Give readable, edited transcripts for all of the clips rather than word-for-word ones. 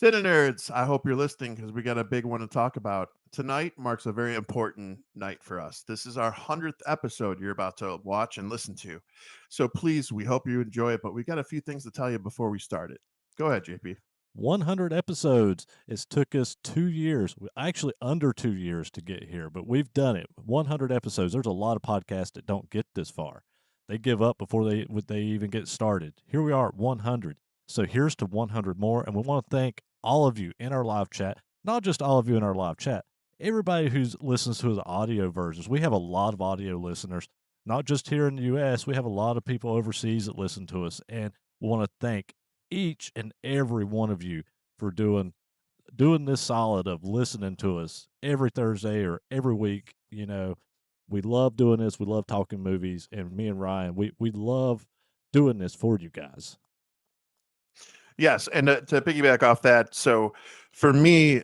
CineNerds, I hope you're listening because we got a big one to talk about. Tonight marks a very important night for us. This is our 100th episode you're about to watch and listen to. So please, we hope you enjoy it, but we got a few things to tell you before we start it. Go ahead, JP. 100 episodes. It's took us 2 years, actually under 2 years to get here, but we've done it. 100 episodes. There's a lot of podcasts that don't get this far. They give up before they even get started. Here we are at 100. So here's to 100 more, and we want to thank all of you in our live chat. Not just all of you in our live chat. Everybody who listens to the audio versions. We have a lot of audio listeners, not just here in the U.S. We have a lot of people overseas that listen to us, and we want to thank each and every one of you for doing this solid of listening to us every Thursday or every week. We love doing this. We love talking movies, and me and Ryan, we love doing this for you guys. Yes, and to piggyback off that, so for me,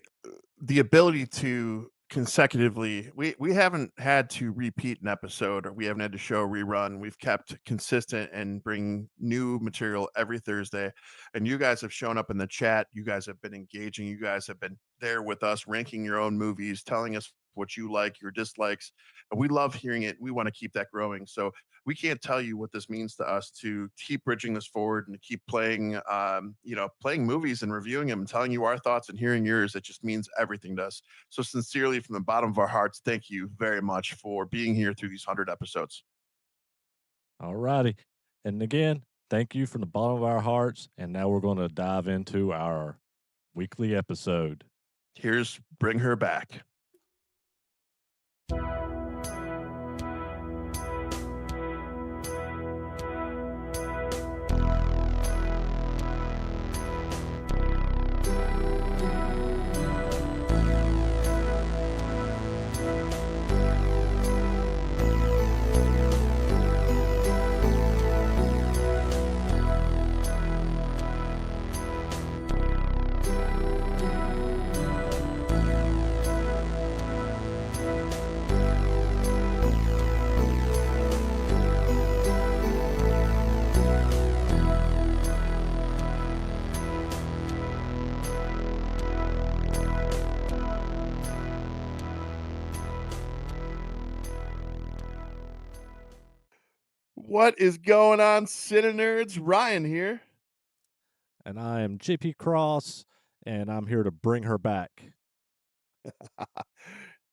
the ability to consecutively we haven't had to repeat an episode or we haven't had to show a rerun. We've kept consistent and bring new material every Thursday. And you guys have shown up in the chat. You guys have been engaging. You guys have been there with us, ranking your own movies, telling us what you like, your dislikes. And we love hearing it. We want to keep that growing. So we can't tell you what this means to us to keep bridging this forward and to keep playing, playing movies and reviewing them and telling you our thoughts and hearing yours. It just means everything to us. So sincerely, from the bottom of our hearts, thank you very much for being here through these 100 episodes. All righty. And again, thank you from the bottom of our hearts. And now we're going to dive into our weekly episode. Here's Bring Her Back. What is going on, CineNerds? Ryan here. And I am JP Cross, and I'm here to bring her back.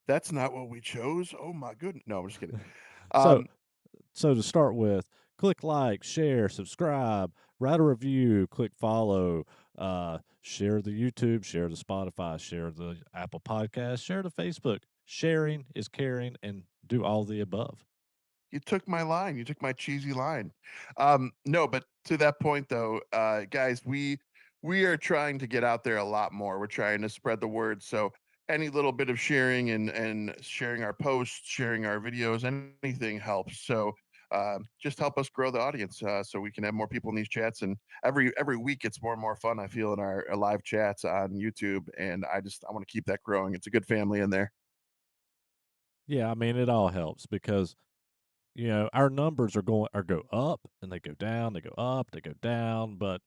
That's not what we chose. Oh my goodness. No, I'm just kidding. So, Um, So to start with, click like, share, subscribe, write a review, click follow, share the YouTube, share the Spotify, share the Apple Podcast, share the Facebook. Sharing is caring, and do all the above. You took my line. You took my cheesy line. No, but to that point though, guys, we are trying to get out there a lot more. We're trying to spread the word. So any little bit of sharing and sharing our posts, sharing our videos, anything helps. So just help us grow the audience so we can have more people in these chats. And every week it's more and more fun. I feel in our live chats on YouTube, and I want to keep that growing. It's a good family in there. Yeah, I mean it all helps because our numbers go up and they go down, they go up, they go down, but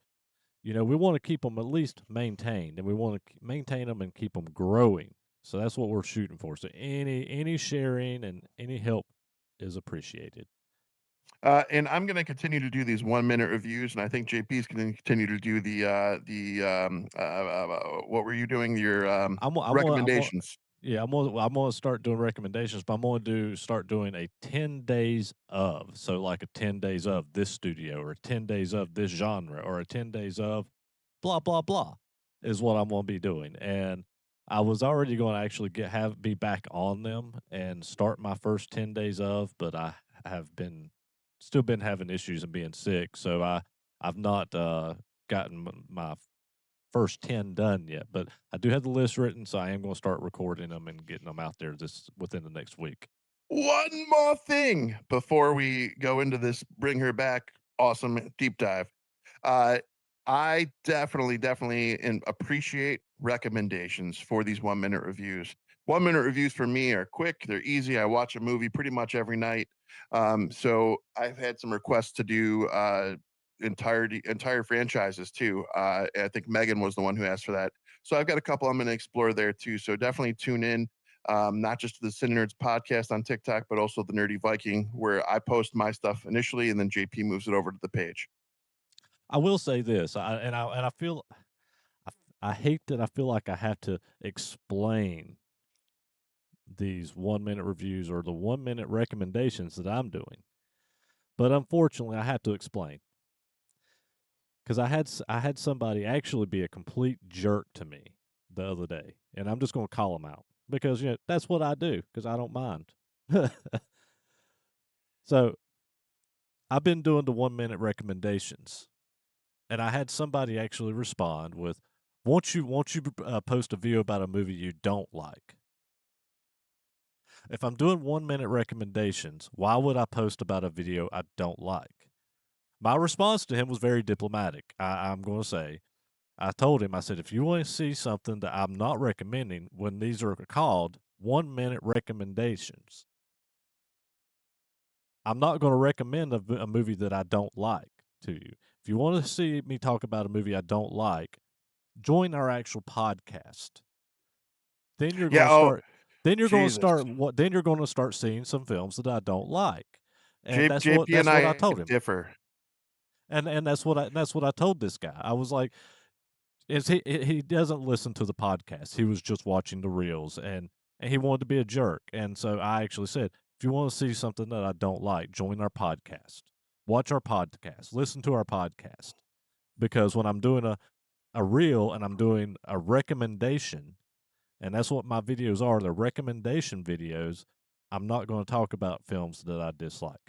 we want to keep them at least maintained, and we want to maintain them and keep them growing. So that's what we're shooting for. So any sharing and any help is appreciated. And I'm going to continue to do these 1 minute reviews, and I think JP is going to continue to do what were you doing? Your I'm gonna recommendations. yeah, I'm gonna start doing recommendations, but I'm gonna start doing a 10 days of. So like a 10 days of this studio, or 10 days of this genre, or a 10 days of blah blah blah is what I'm gonna be doing. And I was already going to actually be back on them and start my first 10 days of, but I have been having issues and being sick, so I've not gotten my first 10 done yet, but I do have the list written, so I am gonna start recording them and getting them out there this within the next week. One more thing before we go into this bring her back awesome deep dive. Uh, I definitely appreciate recommendations for these 1 minute reviews. 1 minute reviews for me are quick, they're easy. I watch a movie pretty much every night. So I've had some requests to do entire franchises too. I think Megan was the one who asked for that. So I've got a couple I'm going to explore there too. So definitely tune in, not just to the CineNerds podcast on TikTok, but also the Nerdy Viking, where I post my stuff initially, and then JP moves it over to the page. I will say this, I feel I hate that I feel like I have to explain these 1-minute reviews or the 1-minute recommendations that I'm doing. But unfortunately, I have to explain because I had somebody actually be a complete jerk to me the other day, and I'm just going to call him out because that's what I do because I don't mind. So I've been doing the 1-minute recommendations, and I had somebody actually respond with, "Won't you post a video about a movie you don't like?" If I'm doing 1-minute recommendations, why would I post about a video I don't like? My response to him was very diplomatic. I'm going to say, I told him, I said, if you want to see something that I'm not recommending when these are called 1-minute recommendations, I'm not going to recommend a movie that I don't like to you. If you want to see me talk about a movie I don't like, join our actual podcast. Then you're Yeah. going to Oh, start. Then you're going to Jesus. start what? Then you're going to start seeing some films that I don't like, and JP and that's what I I told him. differ. And that's what I told this guy. I was like, is he doesn't listen to the podcast. He was just watching the reels, and he wanted to be a jerk. And so I actually said, if you want to see something that I don't like, join our podcast. Watch our podcast. Listen to our podcast. Because when I'm doing a reel and I'm doing a recommendation, and that's what my videos are, they're recommendation videos, I'm not going to talk about films that I dislike.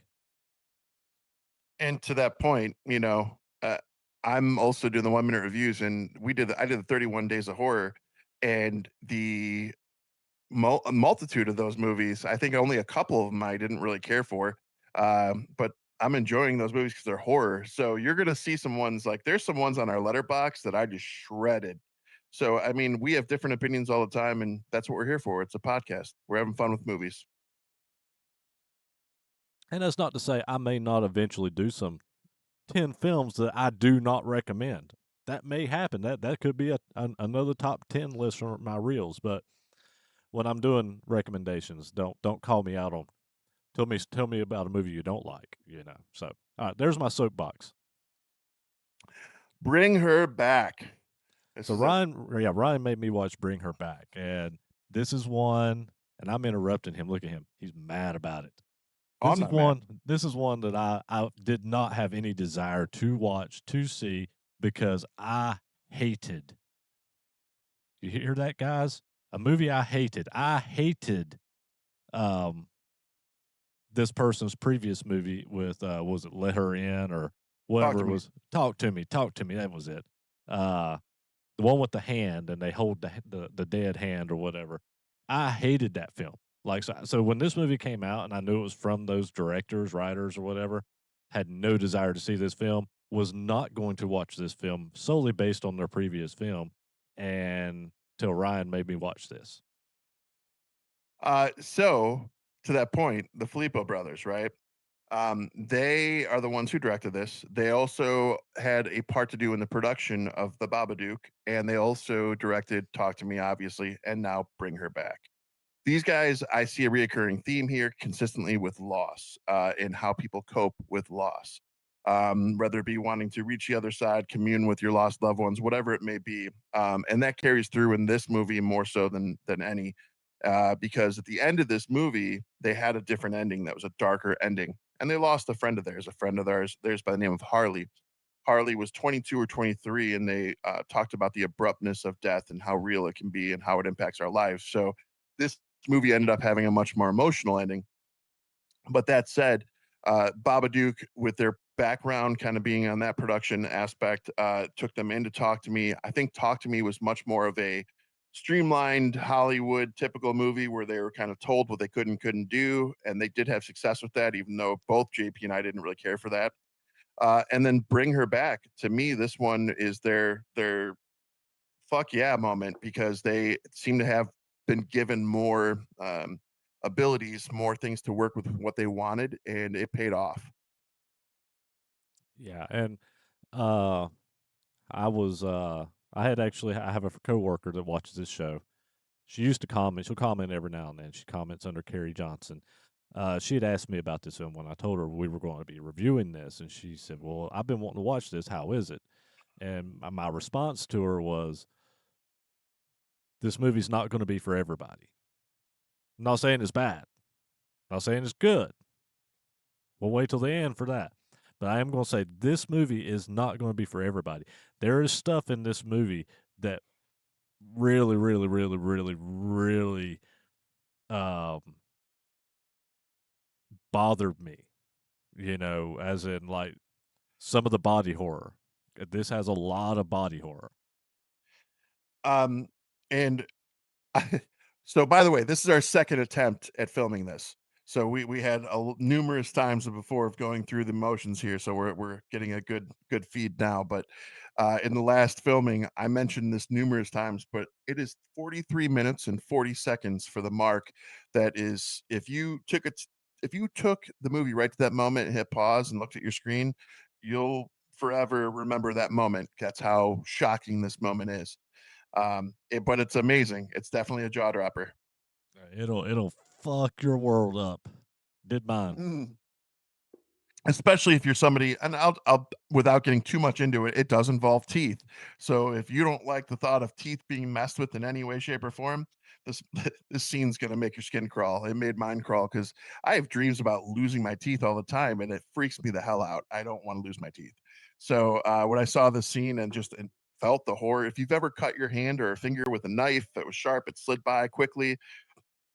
And to that point, I'm also doing the 1-minute reviews, and I did the 31 Days of Horror, and the a multitude of those movies. I think only a couple of them I didn't really care for, but I'm enjoying those movies because they're horror. So you're gonna see some ones like there's some ones on our letterbox that I just shredded. So I mean, we have different opinions all the time, and that's what we're here for. It's a podcast. We're having fun with movies. And that's not to say I may not eventually do some 10 films that I do not recommend. That may happen. That could be another top 10 list from my reels. But when I'm doing recommendations, don't call me out on. Tell me about a movie you don't like. So all right, there's my soapbox. Bring her back. This So is a Ryan made me watch Bring Her Back, and this is one. And I'm interrupting him. Look at him. He's mad about it. oh, I'm not mad. This is one that I did not have any desire to watch, to see, because I hated. You hear that, guys? A movie I hated. I hated um this person's previous movie with was it Let Her In or Talk whatever to it me. was. Talk to me. That was it. Uh the one with the hand and they hold the dead hand or whatever. I hated that film. Like so when this movie came out and I knew it was from those directors, writers, or whatever, had no desire to see this film. Was not going to watch this film solely based on their previous film, and till Ryan made me watch this. So to that point, the Filippo brothers, right? They are the ones who directed this. They also had a part to do in the production of The Babadook, and they also directed Talk to Me, obviously, and now Bring Her Back. These guys, I see a reoccurring theme here consistently with loss, and how people cope with loss. Whether it be wanting to reach the other side, commune with your lost loved ones, whatever it may be, and that carries through in this movie more so than any, because at the end of this movie they had a different ending that was a darker ending, and they lost a friend of theirs by the name of Harley. Harley was 22 or 23, and they talked about the abruptness of death and how real it can be and how it impacts our lives. So this movie ended up having a much more emotional ending. But that said, Babadook, with their background kind of being on that production aspect, took them in to Talk to Me. I think Talk to Me was much more of a streamlined Hollywood typical movie where they were kind of told what they couldn't do, and they did have success with that, even though both JP and I didn't really care for that. And then Bring Her Back. To me, this one is their fuck yeah moment because they seem to have been given more abilities, more things to work with what they wanted, and it paid off. Yeah, and Uh, I was I had actually I have a coworker that watches this show. She used to comment. She'll comment every now and then. She comments under Carrie Johnson. She had asked me about this film when I told her we were going to be reviewing this, and she said, "Well, I've been wanting to watch this. How is it?" And my response to her was, "This movie's not going to be for everybody. I'm not saying it's bad. I'm not saying it's good. We'll wait till the end for that. But I am going to say this movie is not going to be for everybody. There is stuff in this movie that really, really, really, really, really um, bothered me. As in like some of the body horror. This has a lot of body horror. Um, and so, by the way, this is our second attempt at filming this. So we had numerous times before of going through the motions here. So we're getting a good feed now. But in the last filming, I mentioned this numerous times, but it is 43 minutes and 40 seconds for the mark. That is, if you took the movie right to that moment and hit pause and looked at your screen, you'll forever remember that moment. That's how shocking this moment is. But it's amazing. It's definitely a jaw dropper. It'll fuck your world up. Did mine. Mm. Especially if you're somebody, and I'll without getting too much into it, it does involve teeth. So if you don't like the thought of teeth being messed with in any way, shape, or form, this this scene's gonna make your skin crawl. It made mine crawl because I have dreams about losing my teeth all the time, and it freaks me the hell out. I don't want to lose my teeth. So when I saw this scene and felt the horror, if you've ever cut your hand or a finger with a knife that was sharp, it slid by quickly.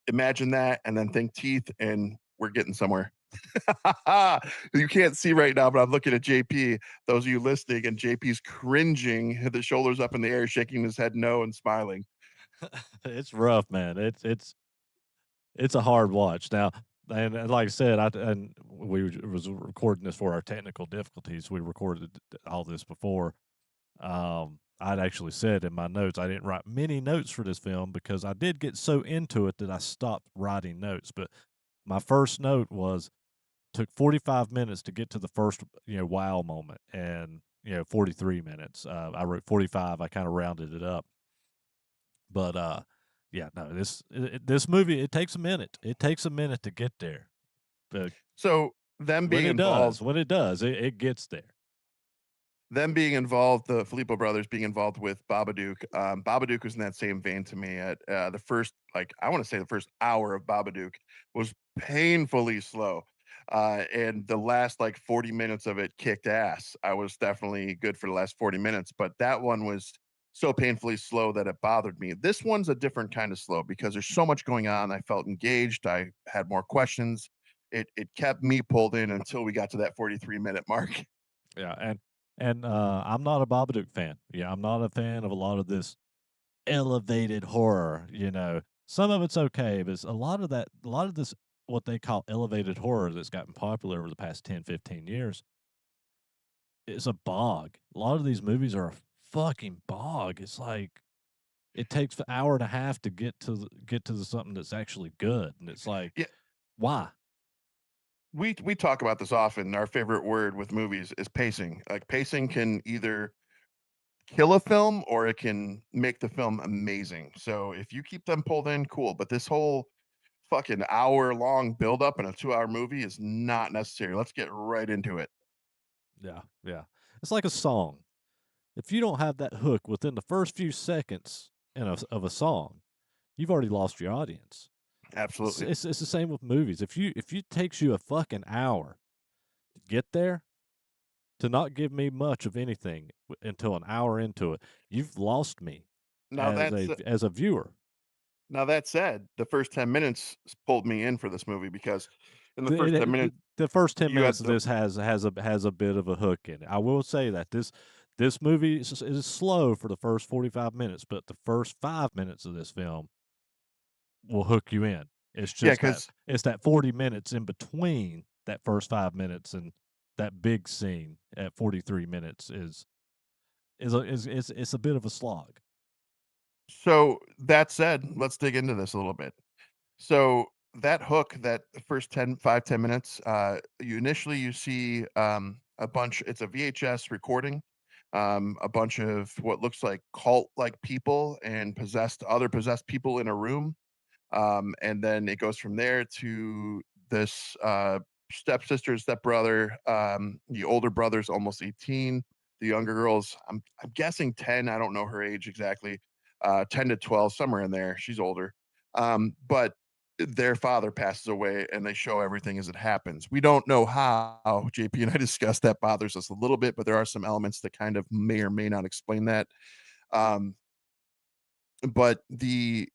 Imagine that, and then think teeth, and we're getting somewhere. You can't see right now, but I'm looking at JP. Those of you listening, and JP's cringing, the shoulders up in the air, shaking his head no and smiling. It's rough, man. It's a hard watch. Now, and like I said, and we was recording this for our technical difficulties. We recorded all this before. I'd actually said in my notes I didn't write many notes for this film because I did get so into it that I stopped writing notes. But my first note was took 45 minutes to get to the first wow moment, and 43 minutes. I wrote 45. I kind of rounded it up, but yeah, no, this movie it takes a minute. It takes a minute to get there, but So them being involved when it does, it gets there. the Filippo brothers being involved with Babadook, Babadook was in that same vein to me. At the first, like I want to say, the first hour of Babadook was painfully slow, and the last like 40 minutes of it kicked ass. I was definitely good for the last 40 minutes, but that one was so painfully slow that it bothered me. This one's a different kind of slow because there's so much going on. I felt engaged. I had more questions. It kept me pulled in until we got to that 43-minute mark. Yeah, and I'm not a Babadook fan. Yeah, I'm not a fan of a lot of this elevated horror. Some of it's okay, but it's a lot of this what they call elevated horror that's gotten popular over the past 10, 15 years. It's a bog. A lot of these movies are a fucking bog. It's like it takes an hour and a half to get to the something that's actually good, and it's like, Yeah, why? we talk about this often. Our favorite word with movies is pacing. Like pacing can either kill a film or it can make the film amazing. So if you keep them pulled in, cool. But this whole fucking hour long build up in a 2 hour movie is not necessary. Let's get right into it. Yeah, yeah. It's like a song. If you don't have that hook within the first few seconds of a song, you've already lost your audience. It's, Absolutely. it's it's the same with movies. If it takes you a fucking hour to get there, to not give me much of anything until an hour into it, you've lost me Now that's as a viewer. now that said, the first 10 minutes pulled me in for this movie because in the first 10 minutes The first 10 you had minutes of the this has a bit of a hook in it. I will say that this movie is slow for the first 45 minutes, but the first 5 minutes of this film will hook you in. It's yeah, just that because it's that 40 minutes in between that first 5 minutes and that big scene at 43 minutes is it's a bit of a slog. so that said, let's dig into this a little bit. So that hook, that first 10 minutes, you see a bunch, it's a VHS recording a bunch of what looks like cult like people and possessed people in a room. And then it goes from there to this stepsister, stepbrother. The older brother's almost 18. The younger girl's, I'm guessing 10. I don't know her age exactly. 10 to 12, somewhere in there. She's older. But their father passes away and they show everything as it happens. We don't know how. JP and I discussed that bothers us a little bit, but there are some elements that kind of may or may not explain that. Um, but the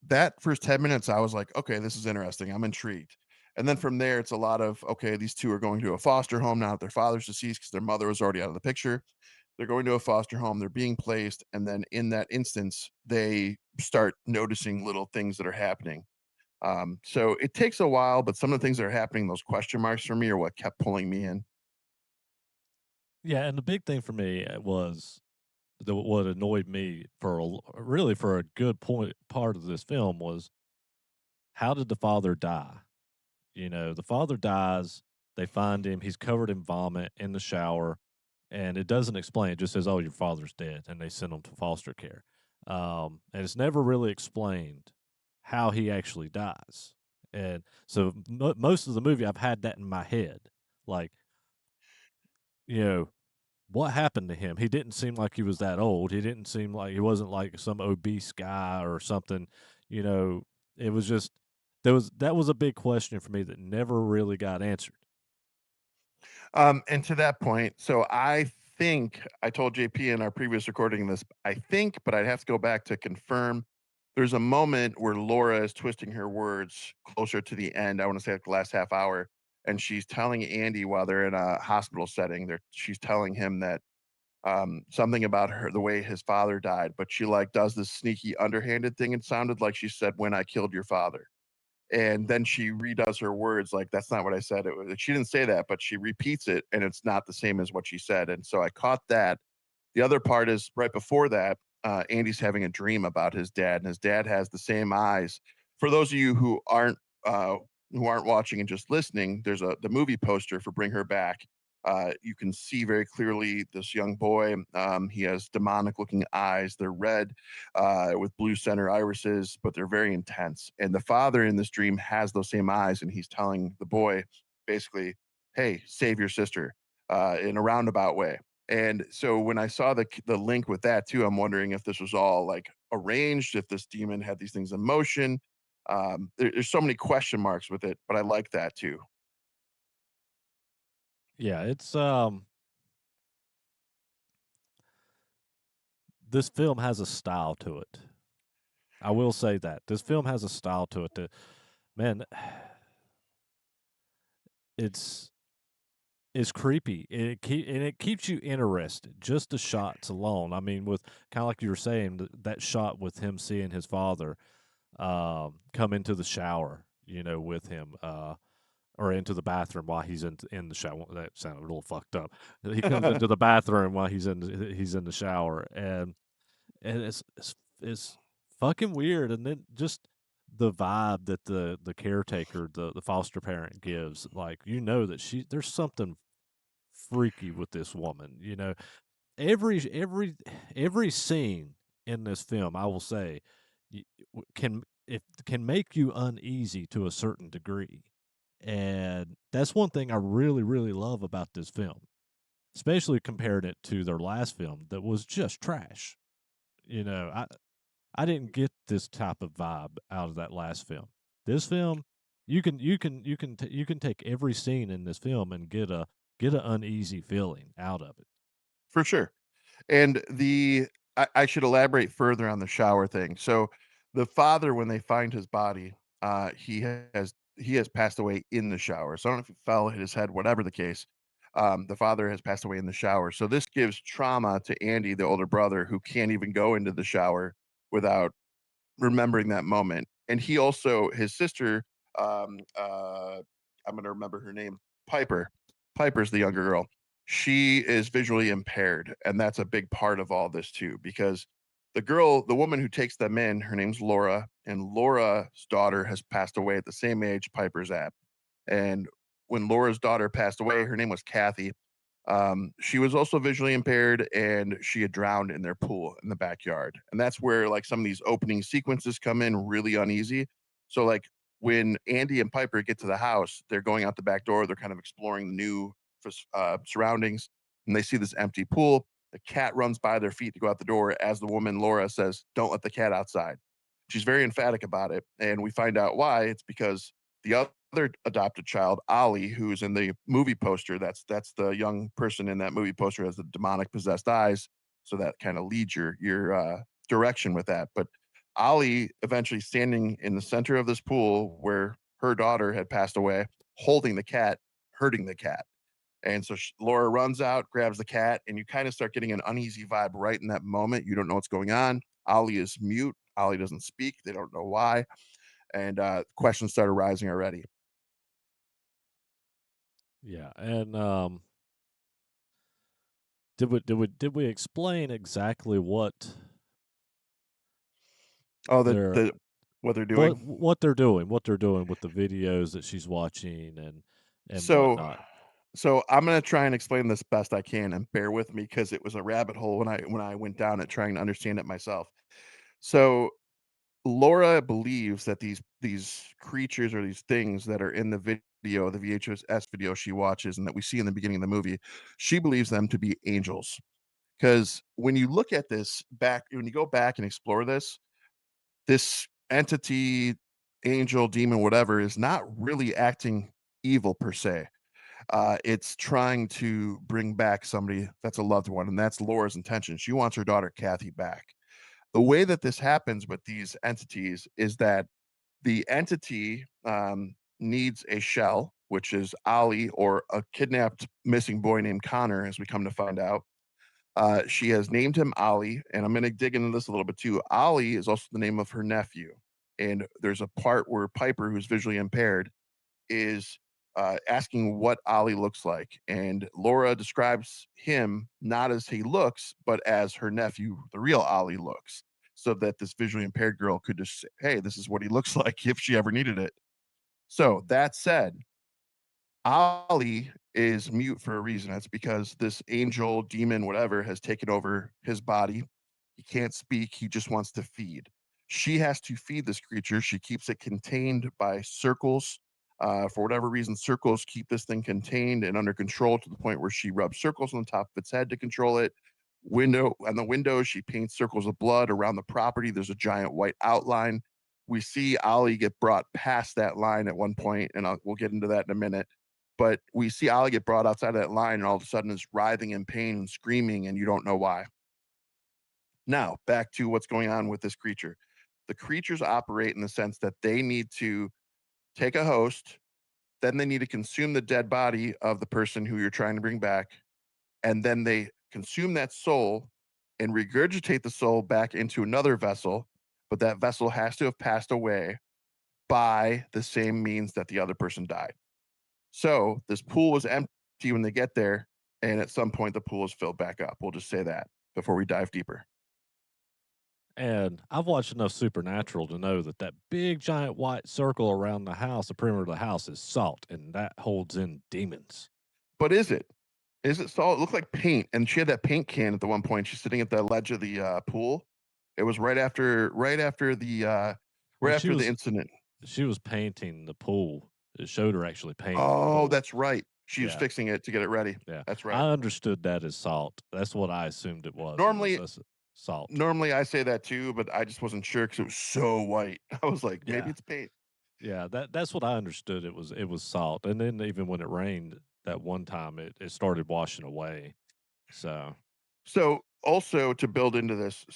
that first 10 minutes, I was like, "Okay, this is interesting. I'm intrigued." And then from there, it's a lot of, okay, these 2 are going to a foster home now that their father's deceased because their mother was already out of the picture. They're going to a foster home, they're being placed, and then in that instance, they start noticing little things that are happening. So it takes a while, but some of the things that are happening, those question marks for me are what kept pulling me in. Yeah, and the big thing for me was what annoyed me for really for a good point part of this film was how did the father die? You know, the father dies. They find him. He's covered in vomit in the shower, and it doesn't explain. It just says, "Oh, your father's dead," and they send him to foster care. And it's never really explained how he actually dies. And so most of the movie, I've had that in my head, like you know, what happened to him? He didn't seem like he was that old. He didn't seem like he wasn't like some obese guy or something. You know, it was just that was a big question for me that never really got answered. And to that point, so I think I told JP in our previous recording this, I think, but I'd have to go back to confirm. There's a moment where Laura is twisting her words closer to the end. I want to say like the last half hour, and she's telling Andy while they're in a hospital setting. She's telling him that something about her, the way his father died, but she like does this sneaky underhanded thing. It sounded like she said, "When I killed your father." And then she redoes her words like, "That's not what I said." It was, she didn't say that, but she repeats it, and it's not the same as what she said. And so I caught that. The other part is right before that, Andy's having a dream about his dad, and his dad has the same eyes. For those of you uh, who aren't watching and just listening, there's the movie poster for Bring Her Back. You can see very clearly this young boy. He has demonic looking eyes. They're red with blue center irises, but they're very intense. And the father in this dream has those same eyes, and he's telling the boy basically, "Hey, save your sister," in a roundabout way. And so when I saw the link with that too, I'm wondering if this was all like arranged, if this demon had these things in motion. There's so many question marks with it, but I like that too. Yeah, it's this film has a style to it. I will say that this film has a style to it. That man, it's it's creepy. And it keeps you interested. Just the shots alone. I mean, with kind of like you were saying, that shot with him seeing his father come into the shower, you know, with him, or into the bathroom while he's in the shower. That sounded a little fucked up. He comes into the bathroom while he's in the shower, and it's fucking weird. And then just the vibe that the caretaker, the foster parent gives, like you know that there's something freaky with this woman. You know, every scene in this film, I will say, can make you uneasy to a certain degree, and that's one thing I really love about this film, especially comparing it to their last film that was just trash. You know, I didn't get this type of vibe out of that last film. This film, you can take every scene in this film and get an uneasy feeling out of it. For sure. And I should elaborate further on the shower thing. So the father, when they find his body, he has passed away in the shower. So I don't know if he fell, hit his head, whatever the case. The father has passed away in the shower. So this gives trauma to Andy, the older brother, who can't even go into the shower without remembering that moment. And he also, his sister, um, uh, I'm going to remember her name, Piper. Piper's the younger girl. She is visually impaired, and that's a big part of all this too, because the woman who takes them in, her name's Laura, and Laura's daughter has passed away at the same age Piper's at. And when Laura's daughter passed away, her name was Kathy. She was also visually impaired, and she had drowned in their pool in the backyard. And that's where like some of these opening sequences come in really uneasy. So like when Andy and Piper get to the house, they're going out the back door. They're kind of exploring the new surroundings, and they see this empty pool. The cat runs by their feet to go out the door as the woman Laura says, "Don't let the cat outside." She's very emphatic about it, and we find out why. It's because the other adopted child, Ollie, who's in the movie poster, that's the young person in that movie poster, has the demonic possessed eyes. So that kind of leads your direction with that. But Ollie eventually standing in the center of this pool where her daughter had passed away, holding the cat, hurting the cat. And so Laura runs out, grabs the cat, and you kind of start getting an uneasy vibe right in that moment. You don't know what's going on. Ollie is mute. Ollie doesn't speak. They don't know why. And questions start arising already. Yeah, and did we explain exactly Oh, their what they're doing. what they're doing with the videos that she's watching and So whatnot? so I'm gonna try and explain this best I can, and bear with me because it was a rabbit hole when I went down it trying to understand it myself. So Laura believes that these creatures or these things that are in the video, the VHS video she watches and that we see in the beginning of the movie, she believes them to be angels. Because when you look at this back, when you go back and explore this entity, angel, demon, whatever, is not really acting evil per se. It's trying to bring back somebody that's a loved one, and that's Laura's intention. She wants her daughter Kathy back. The way that this happens with these entities is that the entity needs a shell, which is Ollie or a kidnapped missing boy named Connor, as we come to find out. She has named him Ollie, and I'm going to dig into this a little bit too. Ollie is also the name of her nephew. And there's a part where Piper, who's visually impaired, is asking what Ollie looks like. And Laura describes him not as he looks, but as her nephew, the real Ollie, looks. So that this visually impaired girl could just say, hey, this is what he looks like if she ever needed it. So that said, Ollie is mute for a reason. That's because this angel, demon, whatever, has taken over his body. He can't speak. He just wants to feed. She has to feed this creature. She keeps it contained by circles. For whatever reason, circles keep this thing contained and under control to the point where she rubs circles on the top of its head to control it. Window on the window, she paints circles of blood around the property. There's a giant white outline. We see Ollie get brought past that line at one point, and we'll get into that in a minute, but we see Ollie get brought outside of that line and all of a sudden is writhing in pain and screaming, and you don't know why. Now, back to what's going on with this creature. The creatures operate in the sense that they need to take a host, then they need to consume the dead body of the person who you're trying to bring back, and then they consume that soul and regurgitate the soul back into another vessel, but that vessel has to have passed away by the same means that the other person died. So this pool was empty when they get there, and at some point the pool is filled back up. We'll just say that before we dive deeper. And I've watched enough Supernatural to know that that big giant white circle around the house, the perimeter of the house, is salt, and that holds in demons. But is it? Is it solid? It looked like paint, and she had that paint can at the one point. She's sitting at the ledge of the pool. It was When right after the incident. she was painting the pool, it showed her actually painting the Oh, pool. that's right. She was Yeah, fixing it to get it ready. yeah. That's right. I understood that as salt. That's what I assumed it was. Normally, That's salt. normally I say that too, but I just wasn't sure because it was so white. I was like, maybe Yeah, it's paint. yeah. That's what I understood. It was salt, and then even when it rained that one time, it started washing away. So So also to build into this,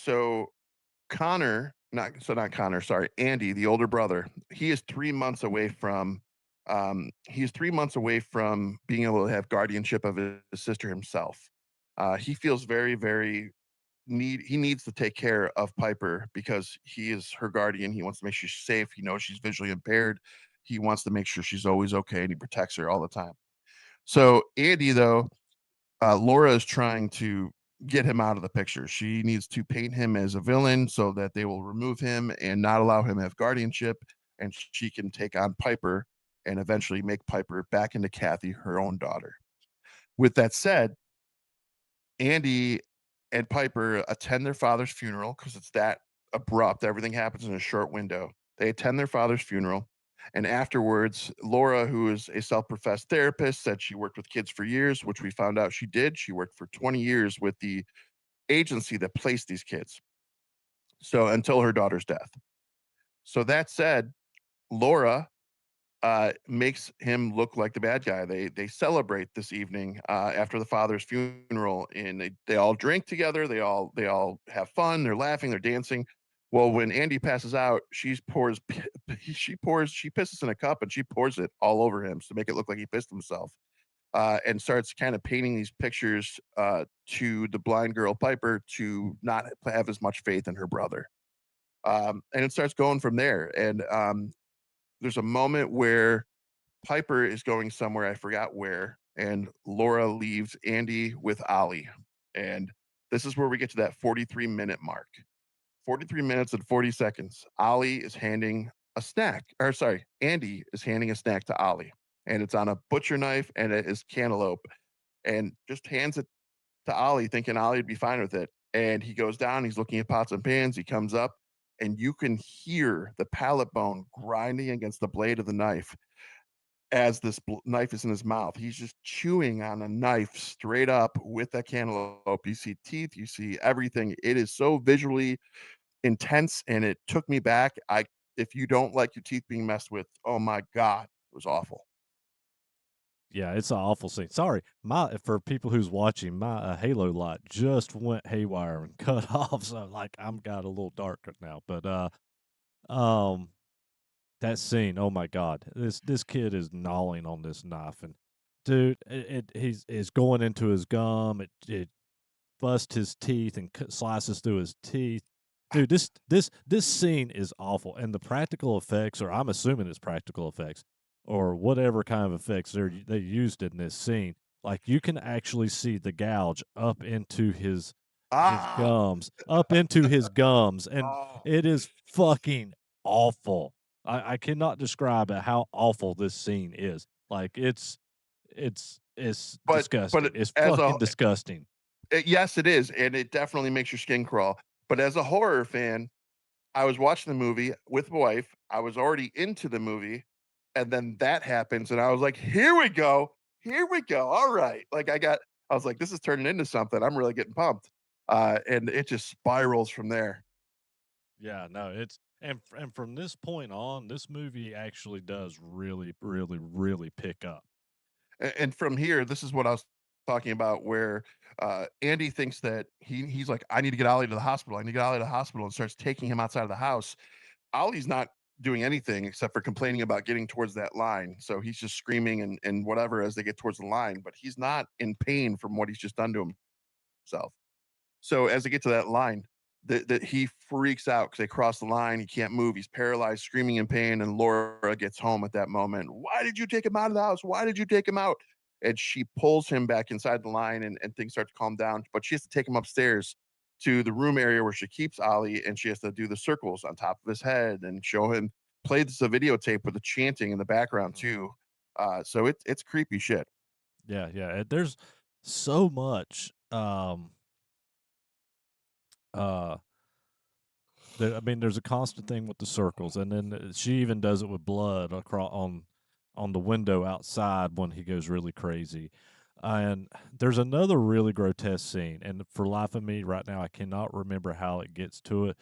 not Connor, sorry, Andy, the older brother, he is 3 months away from he's 3 months away from being able to have guardianship of his sister himself. He feels very, very he needs to take care of Piper because he is her guardian. He wants to make sure she's safe. He knows she's visually impaired. He wants to make sure she's always okay and he protects her all the time. So Andy, though, Laura is trying to get him out of the picture. She needs to paint him as a villain so that they will remove him and not allow him to have guardianship, and she can take on Piper and eventually make Piper back into Kathy, her own daughter. With that said, Andy and Piper attend their father's funeral because it's that abrupt. Everything happens in a short window. They attend their father's funeral. And afterwards, Laura, who is a self professed therapist, said she worked with kids for years, which we found out she did. She worked for 20 years with the agency that placed these kids. So until her daughter's death. So that said, Laura makes him look like the bad guy. They celebrate this evening after the father's funeral, and they all drink together. They all have fun. They're laughing. They're dancing. Well, when Andy passes out, she pisses in a cup and she pours it all over him to make it look like he pissed himself. And starts kind of painting these pictures to the blind girl Piper to not have as much faith in her brother. And it starts going from there. And there's a moment where Piper is going somewhere, I forgot where, and Laura leaves Andy with Ollie. And this is where we get to that 43-minute mark. 43 minutes and 40 seconds. Ollie is handing a snack, or sorry, Andy is handing a snack to Ollie. And it's on a butcher knife and it is cantaloupe. And just hands it to Ollie, thinking Ollie'd be fine with it. And he goes down, he's looking at pots and pans, he comes up, and you can hear the palate bone grinding against the blade of the knife as this knife is in his mouth. He's just chewing on a knife straight up with that cantaloupe. You see teeth, you see everything. It is so visually intense, and it took me back. If you don't like your teeth being messed with, oh my god, it was awful. Yeah, it's an awful scene. Sorry, my for people who's watching, my Halo light just went haywire and cut off. So like I'm got a little dark now, but um, that scene, oh my god, this kid is gnawing on this knife, and dude, he's going into his gum. It busts his teeth and slices through his teeth. Dude, this scene is awful, and the practical effects, or I'm assuming it's practical effects, or whatever kind of effects they used in this scene. Like you can actually see the gouge up into his Ah, gums, up into his gums, and oh, it is fucking awful. I cannot describe how awful this scene is. Like it's disgusting. but It's as a fucking disgusting. yes, it is, and it definitely makes your skin crawl. But as a horror fan, I was watching the movie with my wife. I was already into the movie, and then that happens, and I was like, "Here we go, here we go. All right." I was like, "This is turning into something." I'm really getting pumped, and it just spirals from there. Yeah, no, it's and from this point on, this movie actually does really, really, really pick up. And from here, this is what I was talking about, where Andy thinks that he's like, "I need to get Ollie to the hospital. I need to get Ollie to the hospital," and starts taking him outside of the house. Ollie's not doing anything except for complaining about getting towards that line. So he's just screaming and whatever as they get towards the line, but he's not in pain from what he's just done to himself. So as they get to that line, that he freaks out because they cross the line. He can't move. He's paralyzed, screaming in pain. And Laura gets home at that moment. Why did you take him out of the house? Why did you take him out? And she pulls him back inside the line, and things start to calm down. But she has to take him upstairs to the room area where she keeps Ollie, and she has to do the circles on top of his head and show him play this a videotape with the chanting in the background Mhm. too. So it's creepy shit. Yeah, yeah. There's so much. Uh, I mean, there's a constant thing with the circles, and then she even does it with blood across on the window outside when he goes really crazy. And there's another really grotesque scene, and for life of me, right now, I cannot remember how it gets to it,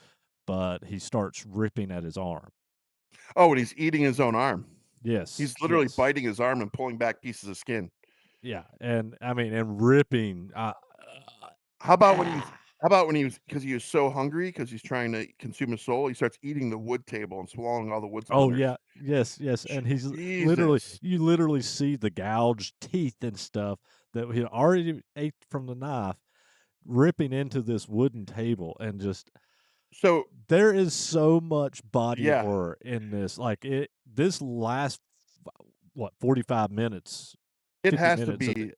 but he starts ripping at his arm. Oh, and he's eating his own arm. Yes, He's literally yes. biting his arm and pulling back pieces of skin. Yeah, and I mean, and ripping. How about when he's Ah. how about when he was because he was so hungry because he's trying to consume his soul, he starts eating the wood table and swallowing all the wood Oh splinters. yeah, yes, yes, and he's literally Jesus. you literally see the gouged teeth and stuff that he already ate from the knife, ripping into this wooden table, and just So, there is so much body yeah, horror in this. Like this last what 45 minutes, it 50 has to minutes of be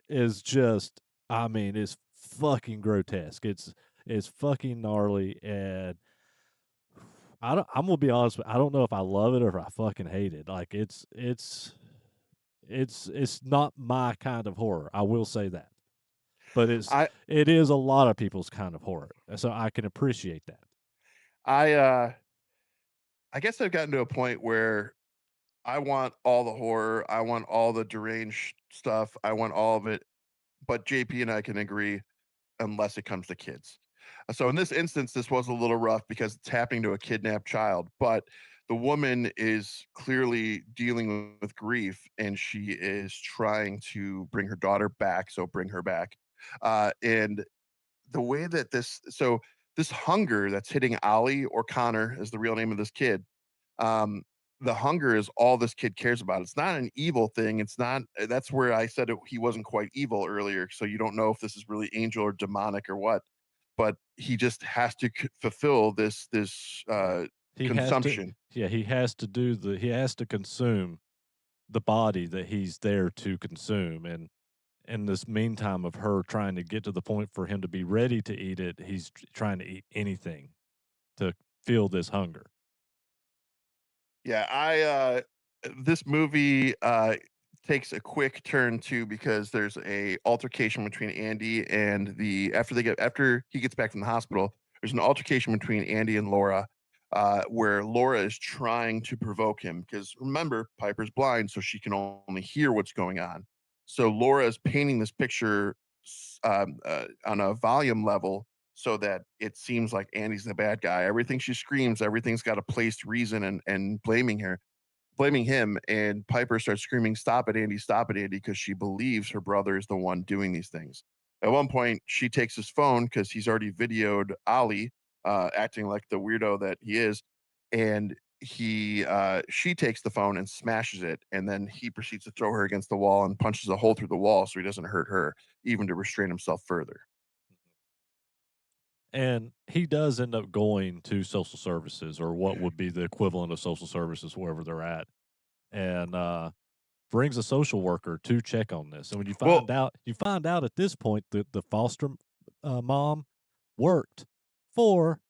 is just, I mean, it's fucking grotesque. It's fucking gnarly, and I'm gonna be honest I don't know if I love it or if I fucking hate it. Like it's not my kind of horror. I will say that. but I it is a lot of people's kind of horror, so I can appreciate that. I I guess I've gotten to a point where I want all the horror, I want all the deranged stuff, I want all of it, but JP and I can agree unless it comes to kids. So in this instance, this was a little rough because it's happening to a kidnapped child, but the woman is clearly dealing with grief and she is trying to bring her daughter back. So bring her back. And the way that this hunger that's hitting Ollie, or Connor is the real name of this kid. Um, the hunger is all this kid cares about. It's not an evil thing. It's not. That's where I said he wasn't quite evil earlier. So you don't know if this is really angel or demonic or what. But he just has to fulfill this He has to, consumption. yeah, he has to consume the body that he's there to consume, and in this meantime of her trying to get to the point for him to be ready to eat it, he's trying to eat anything to feel this hunger. Yeah, this movie takes a quick turn too because there's a altercation between Andy and the after he gets back from the hospital, there's an altercation between Andy and Laura, where Laura is trying to provoke him because remember, Piper's blind, so she can only hear what's going on. So Laura is painting this picture on a volume level so that it seems like Andy's the bad guy. Everything she screams, everything's got a placed reason and blaming him. And Piper starts screaming, stop it, Andy," because she believes her brother is the one doing these things. At one point, she takes his phone because he's already videoed Ollie acting like the weirdo that he is, and she takes the phone and smashes it, and then he proceeds to throw her against the wall and punches a hole through the wall so he doesn't hurt her, even to restrain himself further. And he does end up going to social services, or what would be the equivalent of social services wherever they're at, and brings a social worker to check on this. And when Well, you find out at this point that the foster mom worked for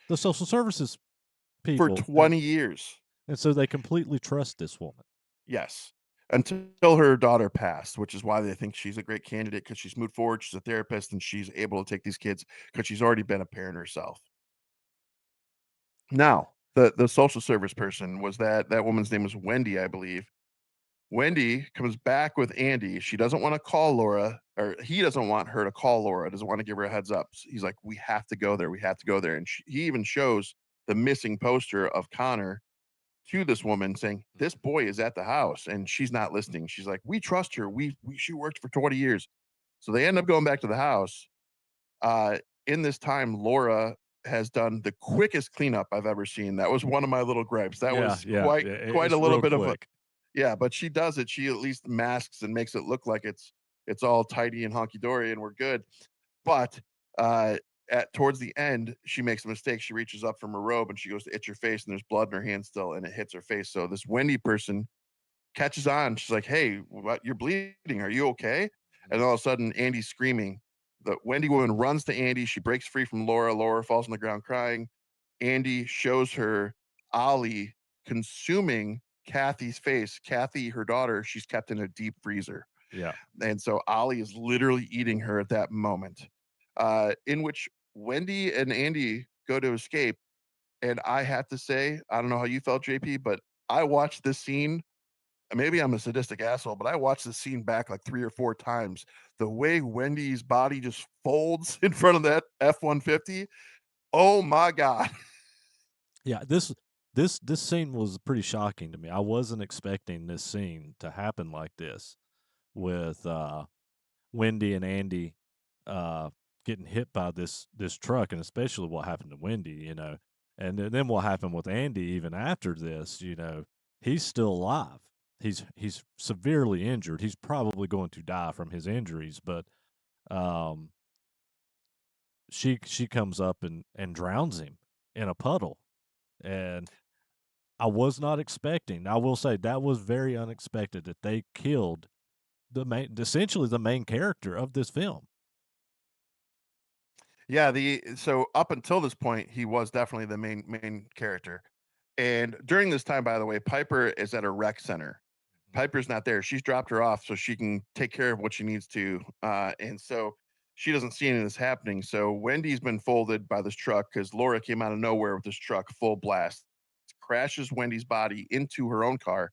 the social services for people, 20 years. and so they completely trust this woman. Yes. Until her daughter passed, which is why they think she's a great candidate because she's moved forward, she's a therapist, and she's able to take these kids because she's already been a parent herself. Now, the social service person was that woman's name was Wendy, I believe. Wendy comes back with Andy. She doesn't wanna call Laura, or he doesn't want her to call Laura, doesn't wanna give her a heads up. He's like, "We have to go there, we have to go there," and he even shows the missing poster of Connor to this woman saying, "This Mhm. boy is at the house," and she's not listening. She's like, "We trust her. We she worked for 20 years." So they end up going back to the house. In this time, Laura has done the quickest cleanup I've ever seen. That was one of my little gripes. That Yeah, was yeah, yeah, quite a it's little real bit of a quick. yeah, but she does it. She at least masks and makes it look like it's all tidy and honky dory and we're good. But uh, at towards the end, she makes a mistake. She reaches up from her robe and she goes to itch her face, and there's blood in her hand still, and it hits her face. So this Wendy person catches on. She's like, "Hey, what? You're bleeding. Are you okay?" And Mhm. all of a sudden, Andy's screaming. The Wendy woman runs to Andy. She breaks free from Laura. Laura falls on the ground crying. Andy shows her Ollie consuming Kathy's face. Kathy, her daughter, she's kept in a deep freezer. Yeah. And so Ollie is literally eating her at that moment, in which Wendy and Andy go to escape. And I have to say, I don't know how you felt, JP, but I watched this scene. Maybe I'm a sadistic asshole, but I watched this scene back like 3 or 4 times. The way Wendy's body just folds in front of that F-150, oh my god. Yeah, this scene was pretty shocking to me. I wasn't expecting this scene to happen like this with, Wendy and Andy, uh, getting hit by this truck, and especially what happened to Wendy, and then what happened with Andy even after this, he's still alive. He's severely injured. He's probably going to die from his injuries, but, um, she comes up and drowns him in a puddle, and I was not expecting. I will say that was very unexpected that they killed essentially the main character of this film. Yeah, the so up until this point, he was definitely the main character. And during this time, by the way, Piper is at a rec center. Piper's not there. She's dropped her off so she can take care of what she needs to. And so she doesn't see any of this happening. So Wendy's been folded by this truck because Laura came out of nowhere with this truck full blast, crashes Wendy's body into her own car.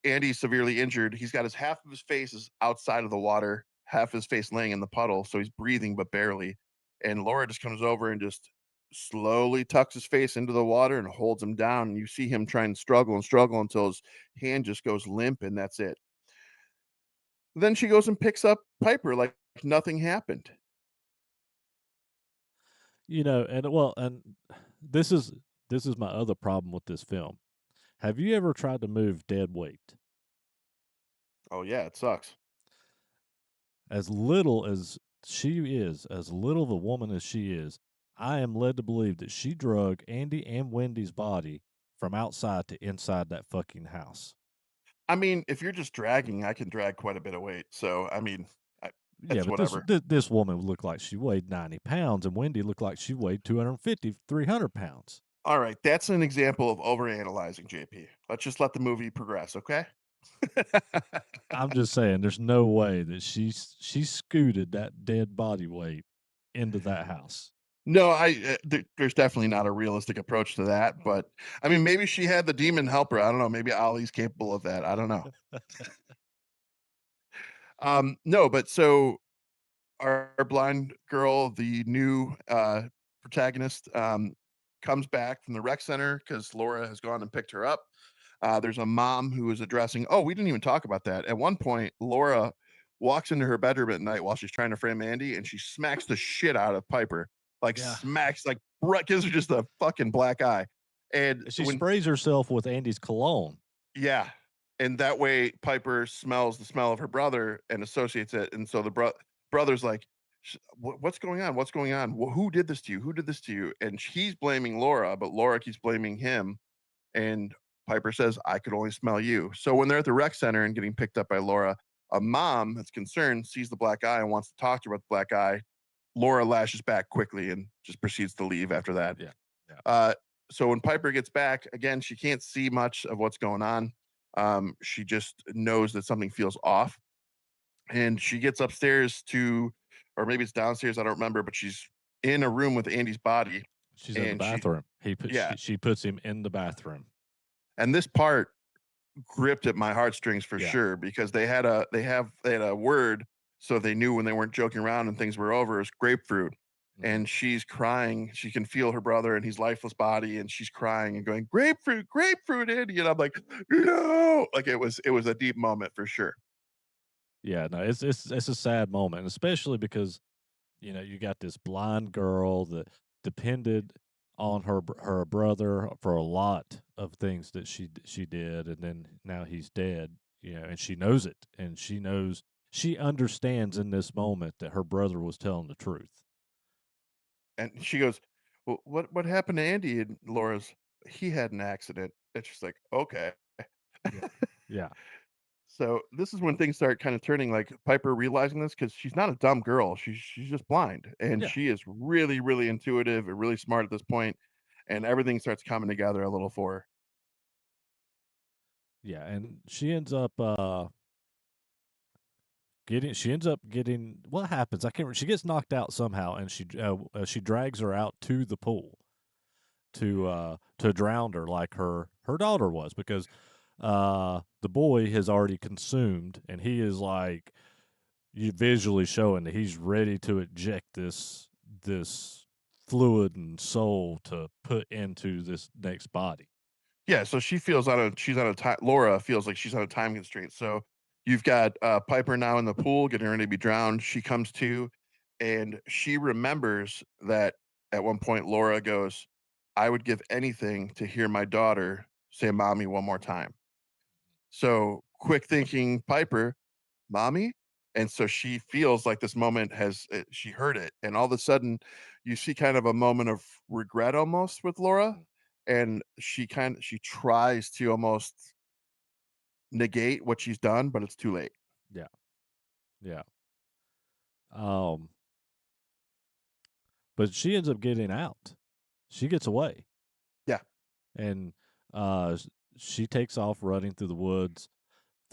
Andy's severely injured. He's got his half of his face is outside of the water, half his face laying in the puddle, so he's breathing but barely. And Laura just comes over and just slowly tucks his face into the water and holds him down. And you see him trying to struggle and struggle until his hand just goes limp, and that's it. Then she goes and picks up Piper like nothing happened. And well, and this is this is my other problem with this film. Have you ever tried to move dead weight? Oh yeah, it sucks. As little as she is, as little of a woman as she is, I am led to believe that she drug Andy and Wendy's body from outside to inside that fucking house. I mean, if you're just dragging, I can drag quite a bit of weight. So I mean, I, Yeah, it's but whatever. this woman looked like she weighed 90 pounds, and Wendy looked like she weighed 250, 300 pounds. All right, that's an example of overanalyzing, JP. Let's just let the movie progress, okay? I'm just saying, there's no way that she scooted that dead body weight into that house. No, there's definitely not a realistic approach to that, but I mean, maybe she had the demon helper. I don't know. Maybe Ollie's capable of that. I don't know. No, but so our blind girl, the new protagonist, comes back from the rec center because Laura has gone and picked her up. There's a mom who is addressing. Oh, we didn't even talk about that. At one point, Laura walks into her bedroom at night while she's trying to frame Andy, and she smacks the shit out of Piper. Like Yeah. smacks, like gives her just a fucking black eye. And She when sprays herself with Andy's cologne. yeah, and that way Piper smells the smell of her brother and associates it, and so the brother's like, What's going on? What's going on? Who did this to you? Who did this to you?" And he's blaming Laura, but Laura keeps blaming him. And Piper says, "I could only smell you." So when they're at the rec center and getting picked up by Laura, a mom that's concerned sees the black eye and wants to talk to her about the black eye. Laura lashes back quickly and just proceeds to leave after that. Yeah. Yeah. Uh, so when Piper gets back, again, she can't see much of what's going on. She just knows that something feels off, and she gets upstairs to, or maybe it's downstairs, I don't remember, but she's in a room with Andy's body, She's in the and bathroom. yeah, She puts him in the bathroom. and this part gripped at my heartstrings for Yeah. sure because they had a word so they knew when they weren't joking around and things were over is grapefruit. Mhm. And she's crying. She can feel her brother and his lifeless body, and she's crying and going, "Grapefruit, grapefruit, Andy." And I'm like, no, like it was a deep moment for sure. Yeah, no, it's a sad moment, especially because, you got this blind girl that depended on her brother for a lot of things that she did, and then now he's dead, and she knows it, and she understands in this moment that her brother was telling the truth. And she goes, "Well, what happened to Andy?" And Laura's, "He had an accident." And she's like, "Okay." Yeah. Yeah. So this is when things start kind of turning, like Piper realizing this because she's not a dumb girl. She's just blind, and Yeah. she is really, really intuitive and really smart at this point, and everything starts coming together a little for her. Yeah, and she ends up getting what happens? I can't remember. She gets knocked out somehow, and she drags her out to the pool to drown her like her daughter was, because the boy has already consumed, and he is like, you visually showing that he's ready to eject this fluid and soul to put into this next body. Yeah, so she's on a time. Laura feels like she's on a time constraint. So you've got Piper now in the pool, getting ready to be drowned. She comes to, and she remembers that at one point Laura goes, "I would give anything to hear my daughter say 'mommy' one more time." So quick thinking Piper, "Mommy?" And so she feels like this moment she heard it. And all of a sudden, you see kind of a moment of regret almost with Laura. Mhm. And she tries to almost negate what she's done, but it's too late. Yeah, yeah. Um, but she ends up getting out. She gets away, Yeah. and she takes off running through the woods.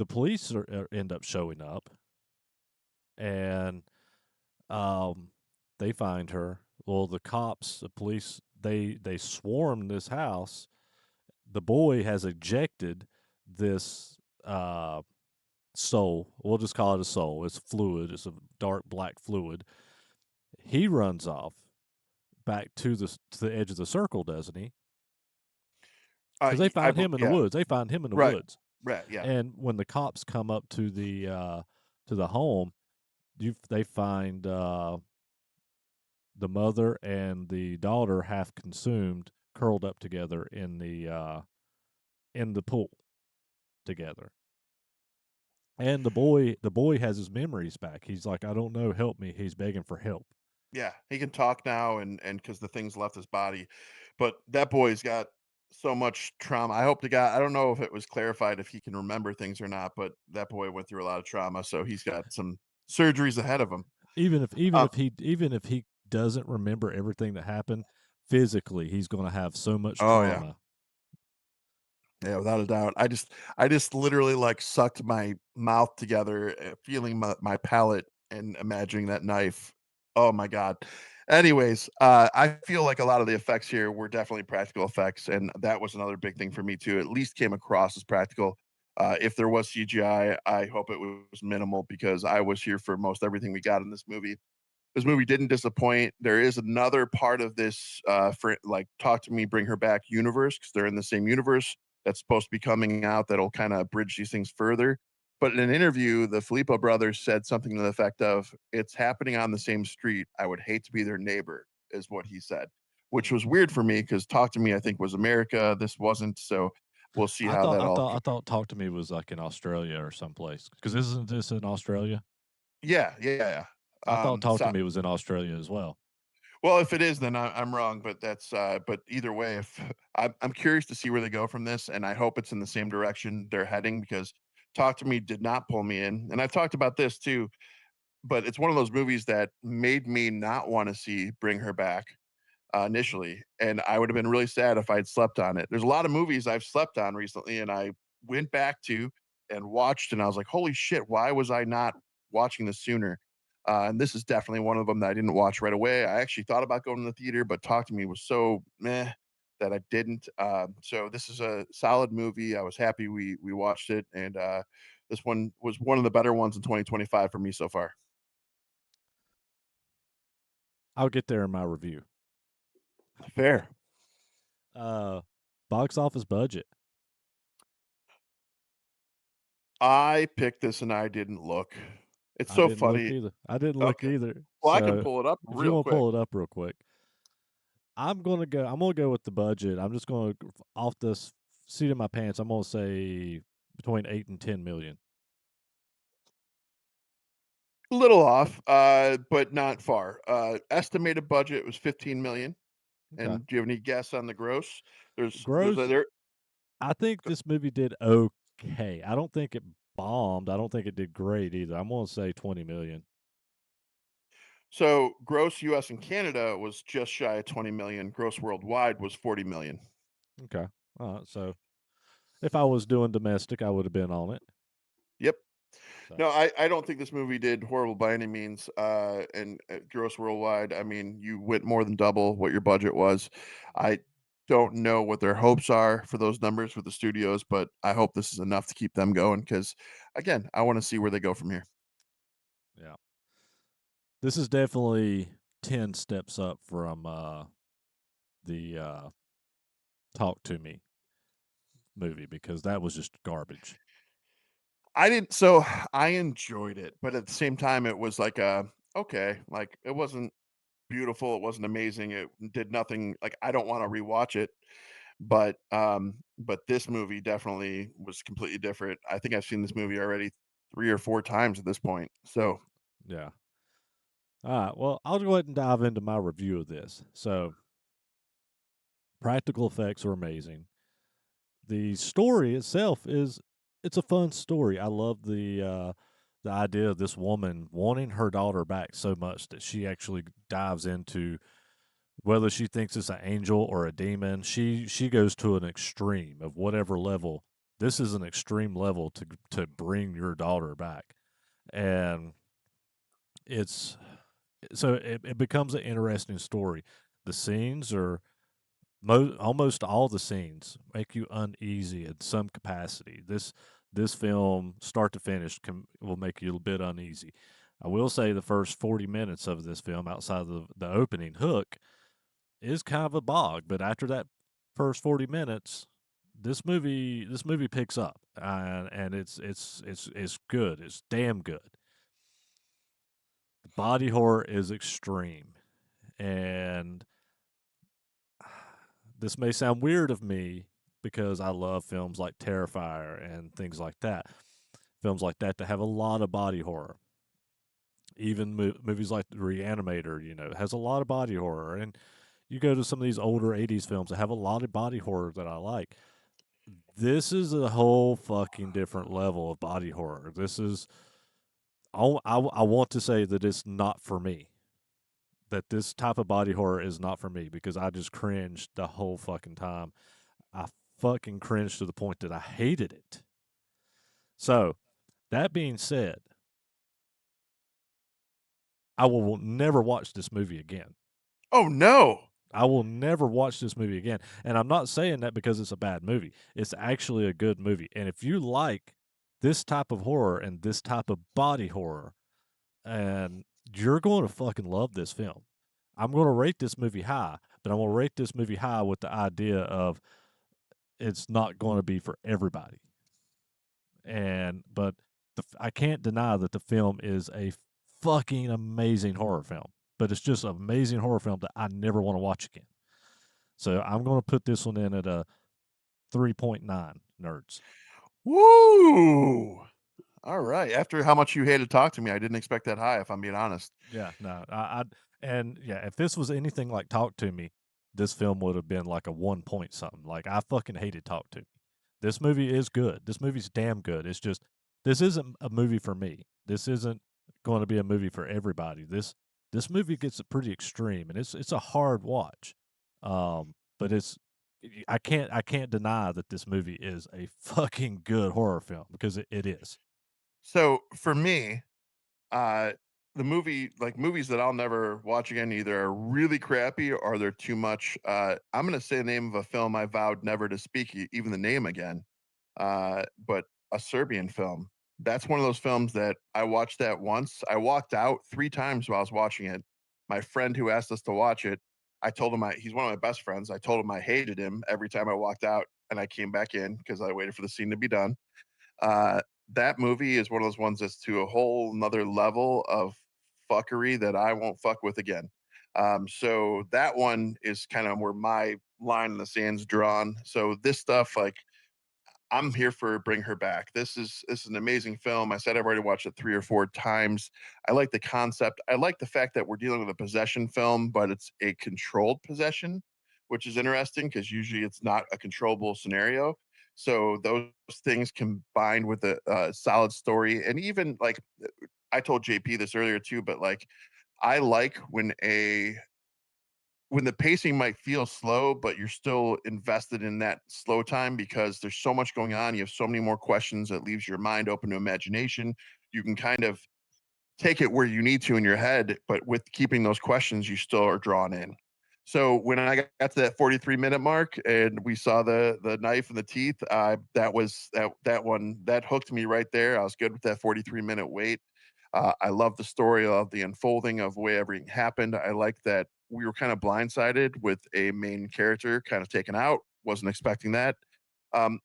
the police end up showing up, and um, they find her. Well, the cops, the police, they swarm this house. The boy has ejected this soul. We'll just call it a soul. It's fluid. It's a dark black fluid. He runs off back to the edge of the circle, doesn't he? Because they find him in the Yeah, woods. They find him in the right, woods. right, yeah. And when the cops come up to the home, they find the mother and the daughter half consumed, curled up together in the pool together. And the boy has his memories back. He's like, I don't know, help me. He's begging for help. Yeah, he can talk now and because the things left his body, but that boy's got so much trauma. I hope to God I don't know if it was clarified if he can remember things or not, but that boy went through a lot of trauma, so he's got some surgeries ahead of him. Even Um, if he doesn't remember everything that happened, physically he's going to have so much oh, yeah. trauma. Yeah, without a doubt. I just literally, like, sucked my mouth together, feeling my palate and imagining that knife. Oh my god. Anyways, I feel like a lot of the effects here were definitely practical effects, and that was another big thing for me too. At least came across as practical. If there was CGI, I hope it was minimal because I was here for most everything we got in this movie. This movie didn't disappoint. There is another part of this, for like Talk to Me, Bring Her Back universe because they're in the same universe that's supposed to be coming out that'll kind of bridge these things further. But in an interview, the Filippo brothers said something to the effect of, "It's happening on the same street. I would hate to be their neighbor," is what he said, which was weird for me because Talk to Me, I think, was America. This wasn't. So we'll see how that all. I thought Talk to Me was like in Australia or someplace. Because isn't this in Australia? Yeah, yeah, I yeah. thought Talk to Me was in Australia as well. Well, if it is, then I'm wrong, but but either way, if I'm curious to see where they go from this, and I hope it's in the same direction they're heading because Talk to Me did not pull me in, and I've talked about this too, but it's one of those movies that made me not wanna see Bring Her Back, initially, and I would have been really sad if I'd slept on it. There's a lot of movies I've slept on recently, and I went back to and watched, and I was like, "Holy shit, why was I not watching this sooner?" And this is definitely one of them that I didn't watch right away. I actually thought about going to the theater, but Talk to Me was so meh that I didn't. So this is a solid movie. I was happy we watched it, and this one was one of the better ones in 2025 for me so far. I'll get there in my review. Fair. Uh, Box office budget. I picked this and I didn't look. It's I so didn't look funny. either. I didn't look Okay. either. Well, I can So pull it up if you real want to quick. pull it up real quick, I'm gonna go with the budget. I'm just gonna off this seat of my pants. I'm gonna say between 8 and 10 million. A little off, but not far. Estimated budget was 15 million. Okay. And do you have any guess on the gross? There's a Gross. there. I think this movie did okay. I don't think it bombed. I don't think it did great either. I'm gonna say 20 million. So gross US and Canada was just shy of 20 million. Gross worldwide was 40 million. Okay. All right. So if I was doing domestic, I would have been on it. Yep. So No, I don't think this movie did horrible by any means. And gross worldwide, I mean, you went more than double what your budget was. I don't know what their hopes are for those numbers with the studios, but I hope this is enough to keep them going because, again, I want to see where they go from here. yeah, this is definitely 10 steps up from the Talk to Me movie because that was just garbage. I didn't, so I enjoyed it, but at the same time, it was like okay, like it wasn't beautiful, it wasn't amazing, it did nothing. Like I don't want to rewatch it. But this movie definitely was completely different. I think I've seen this movie already 3 or 4 times at this point. So, Yeah. All right. Well, I'll go ahead and dive into my review of this. So practical effects are amazing. The story itself is it's a fun story. I love the idea of this woman wanting her daughter back so much that she actually dives into whether she thinks it's an angel or a demon. She goes to an extreme of whatever level This is an extreme level to bring your daughter back, and it's so it becomes an interesting story. The scenes are almost all the scenes make you uneasy in some capacity. This film, start to finish, will make you a bit uneasy. I will say the first 40 minutes of this film, outside of the opening hook, is kind of a bog. But after that first 40 minutes, this movie picks up, and it's good. It's damn good. The body horror is extreme, and this may sound weird of me because I love films like Terrifier and things like that. Films like that have a lot of body horror. Even movies like The Reanimator, has a lot of body horror. And you go to some of these older 80s films that have a lot of body horror that I like. This is a whole fucking different level of body horror. This is, I want to say that it's not for me. That this type of body horror is not for me because I just cringed the whole fucking time. I fucking cringed to the point that I hated it. So, that being said, I will never watch this movie again. Oh no. I will never watch this movie again. And I'm not saying that because it's a bad movie. It's actually a good movie. And if you like this type of horror and this type of body horror, and you're going to fucking love this film. I'm going to rate this movie high, but I'm going to rate this movie high with the idea of it's not going to be for everybody. But I can't deny that the film is a fucking amazing horror film. But it's just an amazing horror film that I never want to watch again. So I'm going to put this one in at a 3.9 nerds. Woo! All right. After how much you hated Talk to Me, I didn't expect that high, if I'm being honest. Yeah, no, and yeah, if this was anything like Talk to Me, this film would have been like a 1 point something. Like I fucking hated Talk to Me. This movie is good. This movie's damn good. It's just this isn't a movie for me. This isn't going to be a movie for everybody. This movie gets pretty extreme, and it's a hard watch. But I can't deny that this movie is a fucking good horror film because it is. So for me, uh, the movies that I'll never watch again either are really crappy or they're too much. I'm gonna say the name of a film I vowed never to speak even the name again. But a Serbian film. That's one of those films that I watched that once. I walked out 3 times while I was watching it. My friend who asked us to watch it, I told him he's one of my best friends. I told him I hated him every time I walked out, and I came back in because I waited for the scene to be done. Uh, that movie is one of those ones that's to a whole another level of fuckery that I won't fuck with again. So that one is kind of where my line in the sand's drawn. So this stuff, like I'm here for Bring Her Back. This is an amazing film. I said I've already watched it 3 or 4 times. I like the concept. I like the fact that we're dealing with a possession film, but it's a controlled possession, which is interesting because usually it's not a controllable scenario. So those things combined with a solid story, and even like I told JP this earlier too, but like I like when the pacing might feel slow, but you're still invested in that slow time because there's so much going on. You have so many more questions that leaves your mind open to imagination. You can kind of take it where you need to in your head, but with keeping those questions, you still are drawn in. So when I got to that 43-minute mark and we saw the knife and the teeth, that one that hooked me right there. I was good with that 43-minute wait. I love the story of the unfolding of the way everything happened. I like that we were kind of blindsided with a main character kind of taken out. Wasn't expecting that.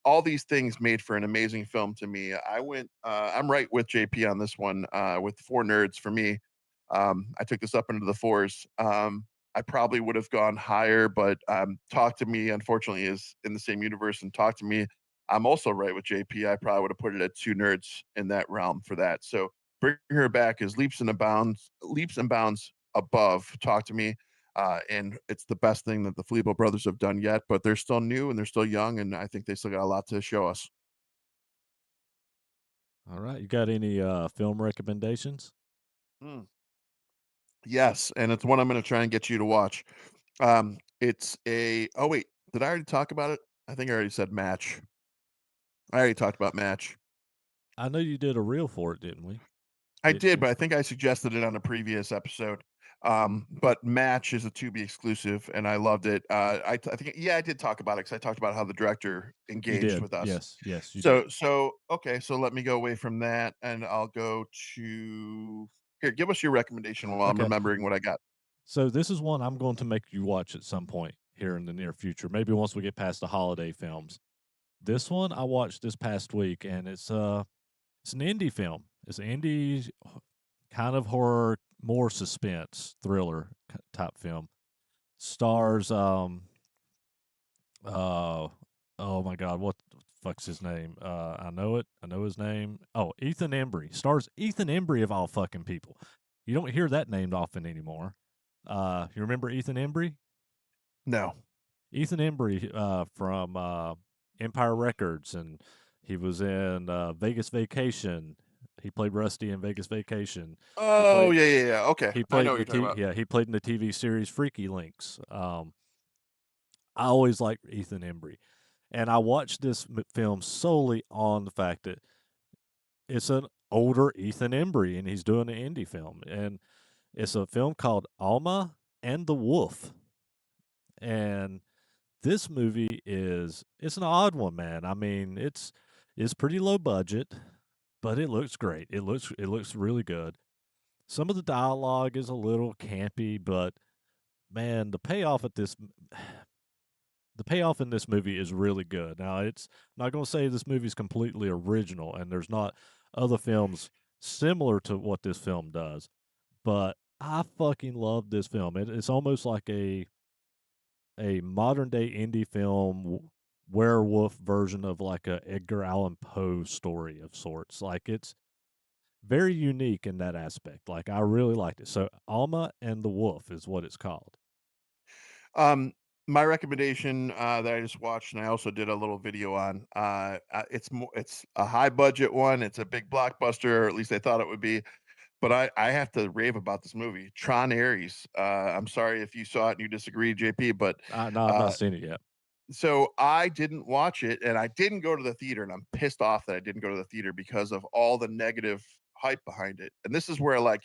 All these things made for an amazing film to me. I'm right with JP on this one, with 4 nerds for me. I took this up into the fours. I probably would have gone higher, but Talk to Me, unfortunately, is in the same universe. And Talk to Me, I'm also right with JP. I probably would have put it at 2 nerds in that realm for that. So Bring Her Back is leaps and bounds above Talk to Me. And it's the best thing that the Fleebo brothers have done yet, but they're still new and they're still young, and I think they still got a lot to show us. All right, you got any film recommendations? Mm. Yes, and it's one I'm going to try and get you to watch. It's a. Oh wait, did I already talk about it? I think I already said Match. I already talked about Match. I know you did a reel for it, didn't we? I Didn't did, you? but I think I suggested it on a previous episode. But Match is a Tubi exclusive, and I loved it. I think, yeah, I did talk about it because I talked about how the director You engaged did. with us. Yes, yes, you did. So okay, so let me go away from that, and I'll go to here. Give us your recommendation while I'm Okay. remembering what I got. So this is one I'm going to make you watch at some point here in the near future. Maybe once we get past the holiday films. This one I watched this past week, and it's an indie film. It's an indie kind of horror, more suspense thriller type film. Stars uh oh my god, what the fuck's his name? I know it. I know his name. Oh, Ethan Embry. Stars Ethan Embry of all fucking people. You don't hear that named often anymore. You remember Ethan Embry? No. Ethan Embry from Empire Records, and he was in Vegas Vacation. He played Rusty in Vegas Vacation. He Oh played yeah, yeah, yeah. Okay, he I played know in what the you're talking TV about. yeah, he played in the TV series Freaky Links. I always liked Ethan Embry, and I watched this film solely on the fact that it's an older Ethan Embry, and he's doing an indie film, and it's a film called Alma and the Wolf, and this movie it's an odd one, man. I mean, it's pretty low budget, but it looks great. It looks really good. Some of the dialogue is a little campy, but man, the payoff in this movie is really good. Now, it's not going to say this movie is completely original, and there's not other films similar to what this film does, but I fucking love this film. It's almost like a modern day indie film werewolf version of like a Edgar Allan Poe story of sorts. Like it's very unique in that aspect. Like I really liked it. So Alma and the Wolf is what it's called. Um, my recommendation that I just watched, and I also did a little video on. It's a high budget one. It's a big blockbuster, or at least I thought it would be. But I have to rave about this movie, Tron Ares. I'm sorry if you saw it and you disagree, JP, but No, I've uh, not seen it yet. so I didn't watch it, and I didn't go to the theater, and I'm pissed off that I didn't go to the theater because of all the negative hype behind it. And this is where, like,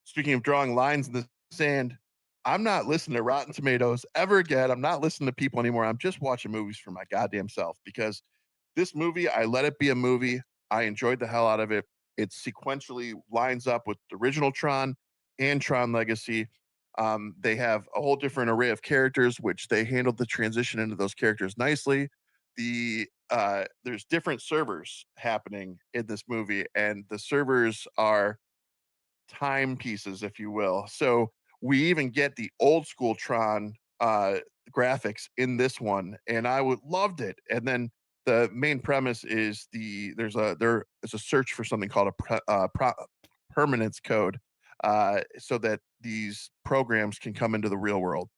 speaking of drawing lines in the sand, I'm not listening to Rotten Tomatoes ever again. I'm not listening to people anymore. I'm just watching movies for my goddamn self because this movie, I let it be a movie. I enjoyed the hell out of it. It sequentially lines up with the original Tron and Tron Legacy. They have a whole different array of characters, which they handled the transition into those characters nicely. There's different servers happening in this movie, and the servers are timepieces, if you will. So we even get the old school Tron graphics in this one, and I would loved it. And then the main premise is there is a search for something called permanence code, so that these programs can come into the real world.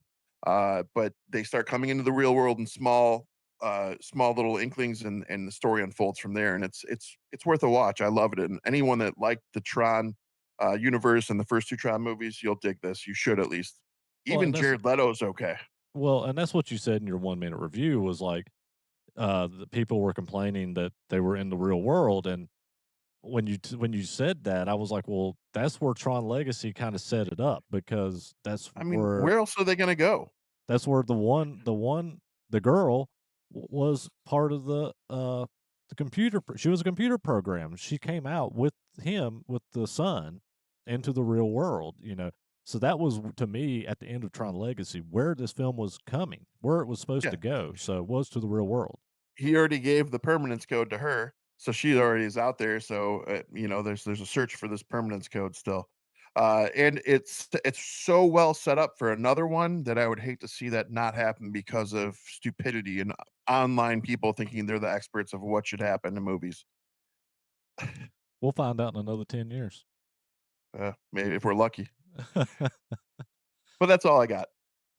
But they start coming into the real world in small little inklings, and the story unfolds from there. And it's worth a watch. I love it. And anyone that liked the Tron universe and the first two Tron movies, you'll dig this. You should at least. Well, Even and that's Jared Leto's okay. what you said in your 1 minute review was like the people were complaining that they were in the real world, and when you said that, I was like, well, that's where Tron Legacy kind of set it up because I mean, where else are they going to go? that's where the girl was part of the computer. She was a computer program. She came out with him with the son into the real world. So that was to me at the end of Tron Legacy where this film was coming, where it was supposed Yeah, to go. So it was to the real world. he already gave the permanence code to her, so she already is out there. So there's a search for this permanence code still, and it's so well set up for another one that I would hate to see that not happen because of stupidity and online people thinking they're the experts of what should happen in movies. We'll find out in another 10 years. Maybe if we're lucky, but that's all I got.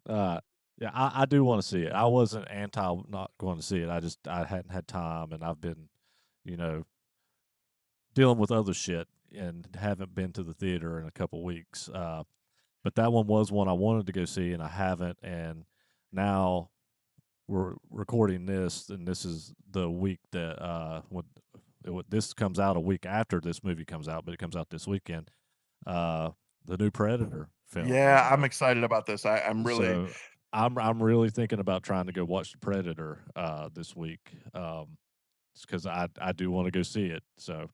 uh, yeah, I do want to see it. I wasn't anti not going to see it. I hadn't had time, and I've been, you know, dealing with other shit and haven't been to the theater in a couple weeks. But that one was one I wanted to go see, and I haven't. And now we're recording this, and this is the week that this comes out a week after this movie comes out, but it comes out this weekend. Uh, the new Predator film, you Yeah, I'm know. excited about this. I'm really So I'm really thinking about trying to go watch the Predator this week. Because I do want to go see it. So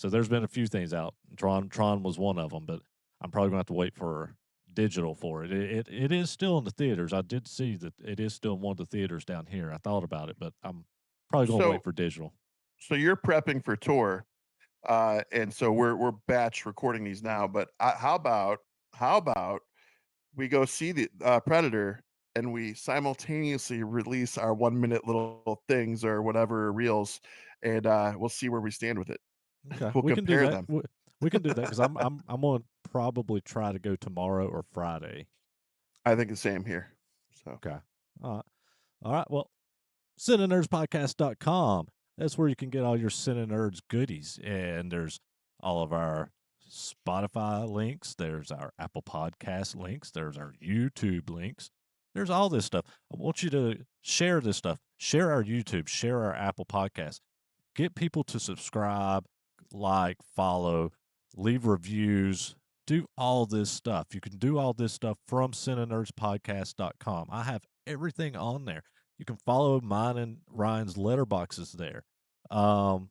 there's been a few things out. Tron was one of them, but I'm probably gonna have to wait for digital for it. It is still in the theaters. I did see that it is still in one of the theaters down here. I thought about it, but I'm probably gonna so wait for digital. so you're prepping for tour, and so we're batch recording these now. But how about we go see the Predator and we simultaneously release our 1 minute little things or whatever reels, and we'll see where we stand with it. Okay, We'll we can do compare that. them. We can do that because I'm gonna probably try to go tomorrow or Friday. I think the same here. So Okay. All right. All right. Well, CineNerdsPodcast.com. That's where you can get all your CineNerds goodies. And there's all of our Spotify links. There's our Apple Podcast links. There's our YouTube links. There's all this stuff. I want you to share this stuff. Share our YouTube. Share our Apple Podcast. Get people to subscribe, like, follow, leave reviews. Do all this stuff. You can do all this stuff from CineNerdsPodcast.com. I have everything on there. You can follow mine and Ryan's letterboxes there. Um,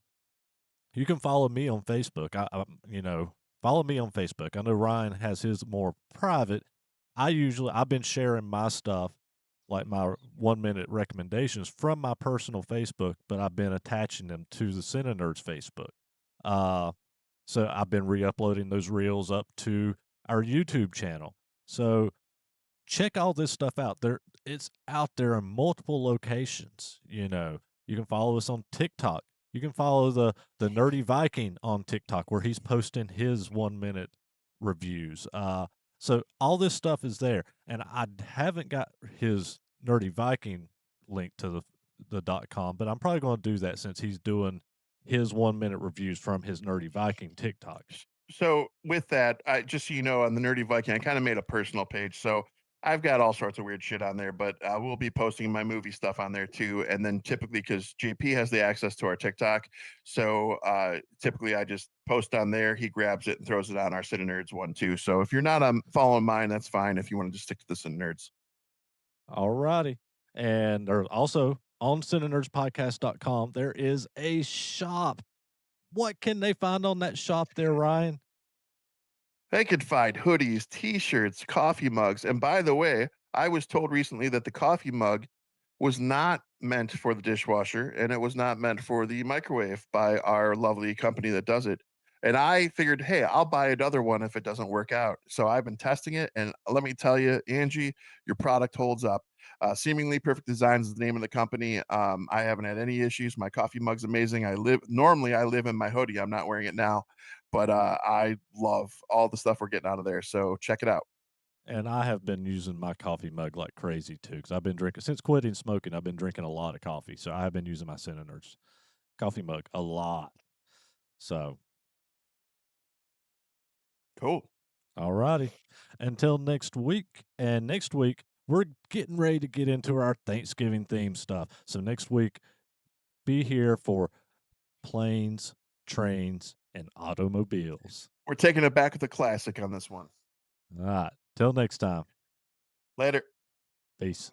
you can follow me on Facebook. Follow me on Facebook. I know Ryan has his more private. I've been sharing my stuff, like my 1 minute recommendations from my personal Facebook, but I've been attaching them to the Cine Nerds Facebook. Uh, so I've been re-uploading those reels up to our YouTube channel. So check all this stuff out. It's out there in multiple locations. You can follow us on TikTok. You can follow the Nerdy Viking on TikTok where he's posting his 1 minute reviews. So all this stuff is there, and I haven't got his Nerdy Viking link to the .com, but I'm probably going to do that since he's doing his 1 minute reviews from his Nerdy Viking TikTok. so with that, I just so you know, on the Nerdy Viking, I kind of made a personal page. So I've got all sorts of weird shit on there, but we'll be posting my movie stuff on there too. And then typically, because JP has the access to our TikTok, so typically I just post on there. He grabs it and throws it on our Cine Nerds one too. So if you're not following mine, that's fine. If you want to just stick to the Cine Nerds, All righty. And there's also on CineNerdsPodcast.com, there is a shop. What can they find on that shop there, Ryan? they could find hoodies, T-shirts, coffee mugs. And by the way, I was told recently that the coffee mug was not meant for the dishwasher and it was not meant for the microwave by our lovely company that does it. And I figured, hey, I'll buy another one if it doesn't work out. So I've been testing it. And let me tell you, Angie, your product holds up. Seemingly Perfect Designs is the name of the company. I haven't had any issues. My coffee mug's amazing. Normally I live in my hoodie. I'm not wearing it now, but I love all the stuff we're getting out of there. So check it out. And I have been using my coffee mug like crazy too, because I've been drinking since quitting smoking. I've been drinking a lot of coffee, so I have been using my CineNerds coffee mug a lot. So, Cool. all righty. Until next week, and next week we're getting ready to get into our Thanksgiving theme stuff. So next week, be here for planes, trains, and automobiles. We're taking it back with a classic on this one. All right. Till next time. Later. Peace.